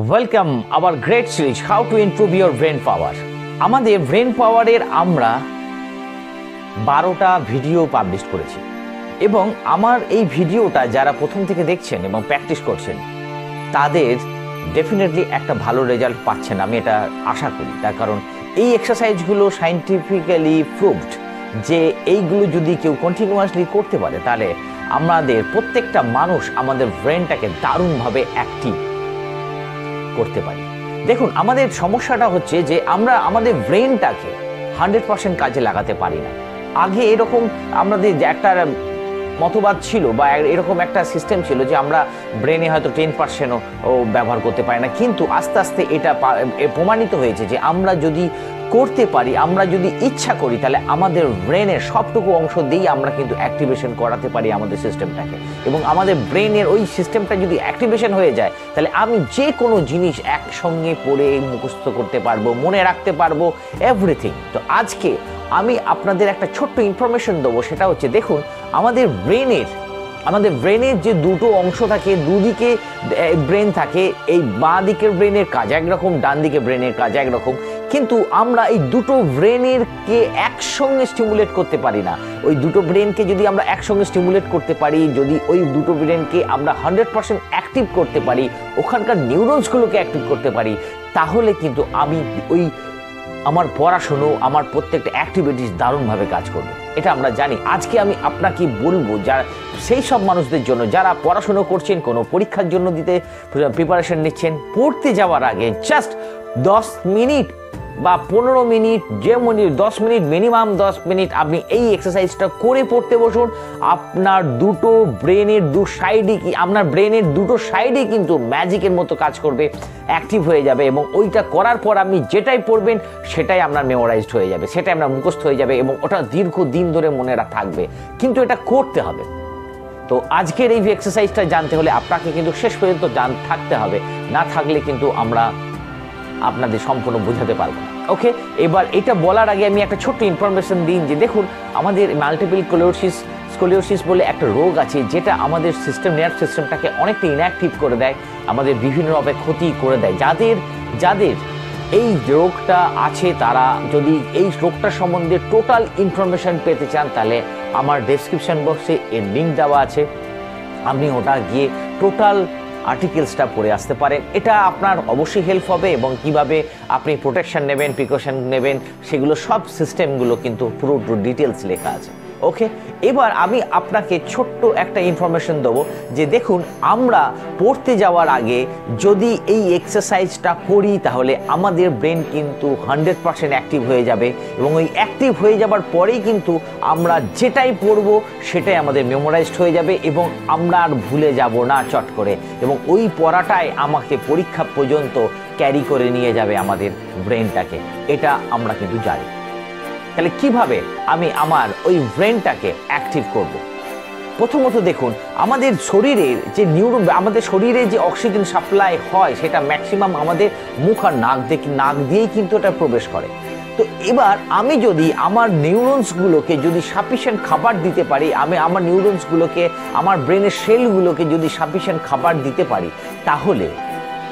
Welcome hour great series how to improve your brain পাওয়ার। আমাদের brain পাওয়ারের আমরা 12টা video publish করেছি এবং আমার এই ভিডিওটা যারা প্রথম থেকে দেখছেন এবং প্র্যাকটিস করছেন তাদের ডেফিনেটলি একটা ভালো রেজাল্ট পাচ্ছেন, আমি এটা আশা করি। তার কারণ এই এক্সারসাইজগুলো সায়েন্টিফিক্যালি প্রুভড যে এইগুলো যদি কেউ কন্টিনিউয়াসলি করতে পারে তাহলে আমাদের প্রত্যেকটা মানুষ আমাদের ব্রেনটাকে দারুণভাবে অ্যাক্টিভ করতে পারি। দেখুন, আমাদের সমস্যাটা হচ্ছে যে আমরা আমাদের ব্রেনটাকে 100% কাজে লাগাতে পারি না। আগে এরকম আমাদের একটা মতবাদ ছিল বা এরকম একটা সিস্টেম ছিল যে আমরা ব্রেনে হয়তো 10%ও ব্যবহার করতে পারি না, কিন্তু আস্তে আস্তে এটা প্রমাণিত হয়েছে যে আমরা যদি করতে পারি, আমরা যদি ইচ্ছা করি, তাহলে আমাদের ব্রেনের সবটুকু অংশ দিয়েই আমরা কিন্তু অ্যাক্টিভেশন করাতে পারি আমাদের সিস্টেমটাকে। এবং আমাদের ব্রেনের ওই সিস্টেমটা যদি অ্যাক্টিভেশন হয়ে যায় তাহলে আমি যে কোনো জিনিস একসঙ্গে পড়ে মুখস্থ করতে পারবো, মনে রাখতে পারবো, এভরিথিং। তো আজকে আমি আপনাদের একটা ছোট্ট ইনফরমেশন দেবো, সেটা হচ্ছে দেখুন আমাদের ব্রেনের যে দুটো অংশ থাকে, দুদিকে ব্রেন থাকে, এই বাঁ দিকের ব্রেনের কাজ একরকম, ডান দিকে ব্রেনের কাজ একরকম, কিন্তু আমরা এই দুটো ব্রেনেরকে একসঙ্গে স্টিমুলেট করতে পারি না। ওই দুটো ব্রেনকে যদি আমরা একসঙ্গে স্টিমুলেট করতে পারি, যদি ওই দুটো ব্রেনকে আমরা 100% অ্যাক্টিভ করতে পারি, ওখানকার নিউরনসগুলোকে অ্যাক্টিভ করতে পারি, তাহলে কিন্তু আমি আমার পড়াশুনো, আমার প্রত্যেকটা অ্যাক্টিভিটিস দারুণভাবে কাজ করবে, এটা আমরা জানি। আজকে আমি আপনাকে বলবো যারা সেই সব মানুষদের জন্য যারা পড়াশুনো করছেন, কোনো পরীক্ষার জন্য দিতে প্রিপারেশন নিচ্ছেন, পড়তে যাওয়ার আগে জাস্ট 10 মিনিট বা 15 মিনিট, যে 10 মিনিট, মিনিমাম 10 মিনিট আপনি এই এক্সারসাইজটা করে পড়তে বসুন। আপনার দুটো ব্রেনের দুটো সাইডে কিন্তু ম্যাজিকের মতো কাজ করবে, অ্যাক্টিভ হয়ে যাবে, এবং ওইটা করার পর আপনি যেটাই পড়বেন সেটাই আপনার মেমোরাইজড হয়ে যাবে, সেটাই আপনার মুখস্থ হয়ে যাবে এবং ওটা দীর্ঘদিন ধরে মনে থাকবে। কিন্তু এটা করতে হবে। তো আজকের এই এক্সারসাইজটা জানতে হলে আপনাকে কিন্তু শেষ পর্যন্ত থাকতে হবে, না থাকলে কিন্তু আমরা আপনাদের সম্পূর্ণ বোঝাতে পারবো না। ওকে, এবার এটা বলার আগে আমি একটা ছোট্ট ইনফরমেশন দিন যে দেখুন আমাদের মাল্টিপল স্কলিওসিস বলে একটা রোগ আছে যেটা আমাদের নার্ভ সিস্টেমটাকে অনেকটা ইনঅ্যাক্টিভ করে দেয়, আমাদের বিভিন্নভাবে ক্ষতি করে দেয়। যাদের এই রোগটা আছে তারা যদি এই রোগটার সম্বন্ধে টোটাল ইনফরমেশন পেতে চান তাহলে আমার ডেসক্রিপশন বক্সে এর লিঙ্ক দেওয়া আছে, আপনি ওটা গিয়ে টোটাল আর্টিকেলসটা পড়ে আসতে পারেন। এটা আপনার অবশ্যই হেল্প হবে এবং কিভাবে আপনি প্রোটেকশন নেবেন, প্রিকশন নেবেন, সেগুলো সব সিস্টেমগুলো কিন্তু পুরো ডিটেলস লেখা আছে। ওকে, এবার আমি আপনাকে ছোট্ট একটা ইনফরমেশন দেবো যে দেখুন আমরা পড়তে যাওয়ার আগে যদি এই এক্সারসাইজটা করি তাহলে আমাদের ব্রেন কিন্তু 100% অ্যাক্টিভ হয়ে যাবে এবং ওই অ্যাক্টিভ হয়ে যাবার পরেই কিন্তু আমরা যেটাই পড়বো সেটাই আমাদের মেমোরাইজড হয়ে যাবে এবং আমরা আর ভুলে যাব না চট করে, এবং ওই পড়াটাই আমাকে পরীক্ষা পর্যন্ত ক্যারি করে নিয়ে যাবে আমাদের ব্রেনটাকে, এটা আমরা কিন্তু জানি। তাহলে কিভাবে আমি আমার ওই ব্রেনটাকে অ্যাক্টিভ করব? প্রথমত দেখুন আমাদের শরীরের যে আমাদের শরীরে যে অক্সিজেন সাপ্লাই হয় সেটা ম্যাক্সিমাম আমাদের মুখ আর নাক দিয়েই কিন্তু এটা প্রবেশ করে। তো এবার আমি যদি আমার নিউরনসগুলোকে যদি সাফিসিয়েন্ট খাবার দিতে পারি, আমি আমার নিউরনসগুলোকে, আমার ব্রেনের সেলগুলোকে যদি সাফিসিয়েন্ট খাবার দিতে পারি, তাহলে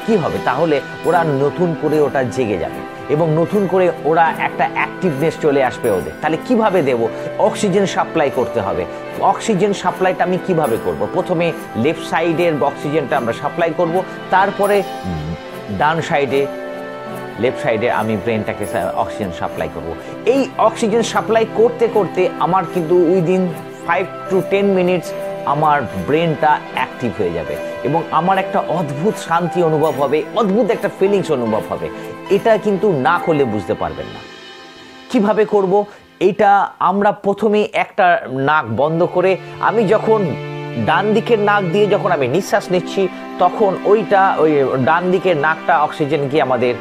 কি হবে? তাহলে ওরা নতুন করে ওটা জেগে যাবে এবং নতুন করে ওরা একটা অ্যাক্টিভনেস চলে আসবে ওদের। তাহলে কিভাবে দেব? অক্সিজেন সাপ্লাই করতে হবে। অক্সিজেন সাপ্লাইটা আমি কিভাবে করব? প্রথমে লেফট সাইডের অক্সিজেনটা আমরা সাপ্লাই করব, তারপরে লেফট সাইডে আমি ব্রেনটাকে অক্সিজেন সাপ্লাই করব। এই অক্সিজেন সাপ্লাই করতে করতে আমার কিন্তু উইদিন 5 to 10 মিনিটস আমার ব্রেনটা অ্যাক্টিভ হয়ে যাবে এবং আমার একটা অদ্ভুত শান্তি অনুভব হবে, অদ্ভুত একটা ফিলিংস অনুভব হবে। এটা কিন্তু না করলে বুঝতে পারবেন না। কিভাবে করব? এটা আমরা প্রথমে একটা নাক বন্ধ করে, আমি যখন ডান দিকের নাক দিয়ে যখন আমি নিঃশ্বাস নিচ্ছি তখন ওই ডান দিকের নাকটা অক্সিজেন গিয়ে আমাদের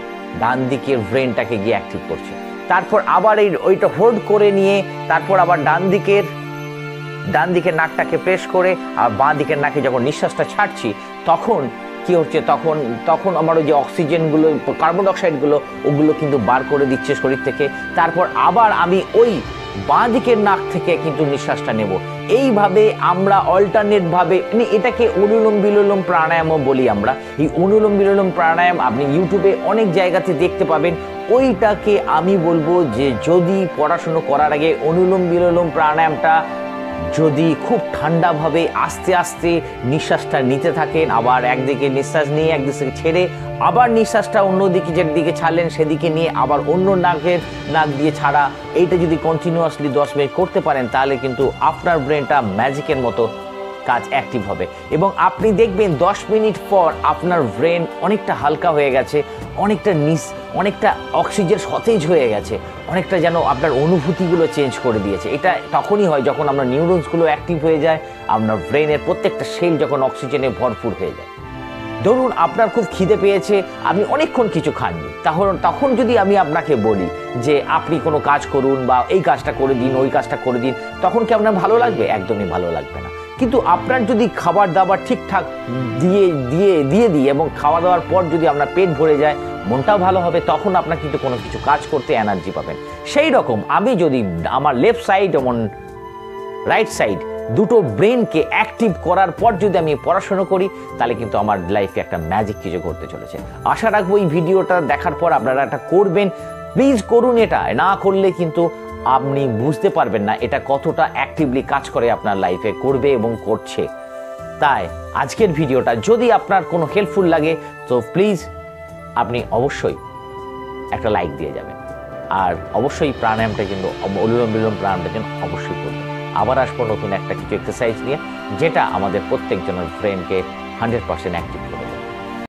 ডান দিকের ব্রেনটাকে গিয়ে অ্যাক্টিভ করছে। তারপর আবার ওইটা হোল্ড করে নিয়ে তারপর আবার ডান দিকের নাকটাকে প্রেস করে আর বাঁ দিকের নাকে যখন নিঃশ্বাসটা ছাড়ছি তখন কি হচ্ছে, তখন আমার ওই যে অক্সিজেনগুলো, কার্বন ডাইঅক্সাইডগুলো, ওগুলো কিন্তু বার করে দিচ্ছে শরীর থেকে। তারপর আবার আমি ওই বাঁ দিকের নাক থেকে কিন্তু নিঃশ্বাসটা নেব। এইভাবে আমরা অল্টারনেট ভাবে, মানে এটাকে অনুলোম বিলোলম প্রাণায়ামও বলি আমরা। এই অনুলোম বিলোলম প্রাণায়াম আপনি ইউটিউবে অনেক জায়গাতে দেখতে পাবেন। ওইটাকে আমি বলবো যে যদি পড়াশুনো করার আগে অনুলোম বিলোলম প্রাণায়ামটা যদি খুব ঠান্ডাভাবে আস্তে আস্তে নিঃশ্বাসটা নিতে থাকেন, আবার একদিকে নিঃশ্বাস নিয়ে একদিকে ছেড়ে আবার নিঃশ্বাসটা অন্যদিকে যেদিকে ছাড়লেন সেদিকে নিয়ে আবার অন্য নাক দিয়ে ছাড়া, এইটা যদি কন্টিনিউয়াসলি 10 মিনিট করতে পারেন তাহলে কিন্তু আপনার ব্রেনটা ম্যাজিকের মতো কাজ অ্যাক্টিভ হবে এবং আপনি দেখবেন 10 মিনিট পর আপনার ব্রেন অনেকটা হালকা হয়ে গেছে, অনেকটা অক্সিজেন সতেজ হয়ে গেছে, অনেকটা যেন আপনার অনুভূতিগুলো চেঞ্জ করে দিয়েছে। এটা তখনই হয় যখন আমরা নিউরনসগুলো অ্যাক্টিভ হয়ে যায়, আপনার ব্রেনের প্রত্যেকটা সেল যখন অক্সিজেনে ভরপুর হয়ে যায়। ধরুন আপনার খুব খিদে পেয়েছে, আপনি অনেকক্ষণ কিছু খাননি, তখন যদি আমি আপনাকে বলি যে আপনি কোনো কাজ করুন বা এই কাজটা করে দিন, ওই কাজটা করে দিন, তখন কি আপনার ভালো লাগবে? একদমই ভালো লাগবে না। কিন্তু আপনার যদি খাবার দাবার ঠিকঠাক দিয়ে এবং খাওয়া দাওয়ার পর যদি আপনার পেট ভরে যায়, মনটাও ভালো হবে, তখন আপনার কিন্তু কোনো কিছু কাজ করতে এনার্জি পাবেন। সেই রকম আমি যদি আমার লেফট সাইড এবং রাইট সাইড দুটো ব্রেনকে অ্যাক্টিভ করার পর যদি আমি পড়াশোনা করি, তাহলে কিন্তু আমার লাইফে একটা ম্যাজিক কিছু ঘটতে চলেছে। আশা রাখবো এই ভিডিওটা দেখার পর আপনারা এটা করবেন। প্লিজ করুন, এটা না করলে কিন্তু আপনি বুঝতে পারবেন না এটা কতটা অ্যাক্টিভলি কাজ করে আপনার লাইফে, করবে এবং করছে। তাই আজকের ভিডিওটা যদি আপনার কোনো হেল্পফুল লাগে তো প্লিজ আপনি অবশ্যই একটা লাইক দিয়ে যাবেন, আর অবশ্যই প্রাণায়ামটা কিন্তু অনুলোম বিলোম প্রাণায়ামটা কিন্তু অবশ্যই করবেন। আবার আসবো নতুন একটা কিছু এক্সারসাইজ নিয়ে, যেটা আমাদের প্রত্যেকজনের ব্রেনকে 100% অ্যাক্টিভ করবে।